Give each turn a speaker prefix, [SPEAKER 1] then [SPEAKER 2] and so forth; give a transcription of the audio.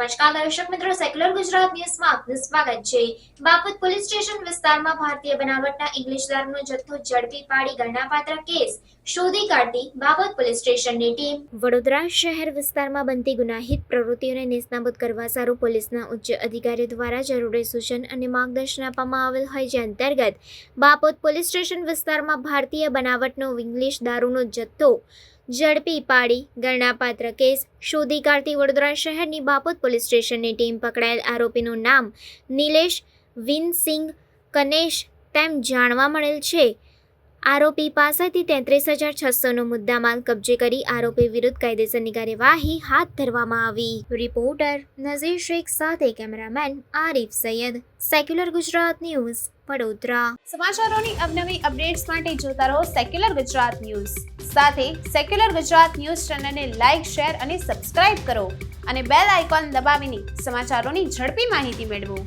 [SPEAKER 1] નમસ્કાર દર્શક મિત્રો, સેક્યુલર ગુજરાત ન્યૂઝમાં આપનું સ્વાગત છે। બાપત પોલીસ સ્ટેશન વિસ્તારમાં ભારતીય બનાવટના ઇંગ્લિશ દારૂનો જથ્થો ઝડપી પાડી ગણનાપાત્ર કેસ શોધી કાઢતી બાપત પોલીસ સ્ટેશનની ટીમ। વડોદરા શહેર વિસ્તારમાં બનતી ગુનાહિત પ્રવૃત્તિઓને નેસ્તનાબૂદ કરવા સારું પોલીસના ઉચ્ચ અધિકારીઓ દ્વારા જરૂરી સૂચન અને માર્ગદર્શન આપવામાં આવેલ હોય, જે અંતર્ગત બાપત પોલીસ સ્ટેશન વિસ્તારમાં ભારતીય બનાવટનો ઇંગ્લિશ દારૂનો જથ્થો ઝડપી પાડી ગણનાપાત્ર કેસ શોધી કાઢતી વડોદરા શહેરની બાપત પોલીસ સ્ટેશનની ટીમ પકડાયેલ આરોપીનું નામ નિલેશ વિનસિંગ કનેશ તેમ જાણવા મળેલ છે। આરોપી પાસેથી 33,600નો મુદ્દામાલ કબજે કરી આરોપી વિરુદ્ધ કાયદેસરની કાર્યવાહી હાથ ધરવામાં આવી। રિપોર્ટર નઝીર શેખ સાથે cameraman Arif Sayyed, secular Gujarat news, Vadodara.
[SPEAKER 2] સમાચારોની અવનવી અપડેટ્સ માટે જોતા રહો સેક્યુલર ગુજરાત ન્યૂઝ। સાથે સેક્યુલર ગુજરાત ન્યૂઝ ચેનલને લાઇક, શેર અને સબસ્ક્રાઇબ કરો અને બેલ આઇકોન દબાવીને સમાચારોની ઝડપી માહિતી મેળવો।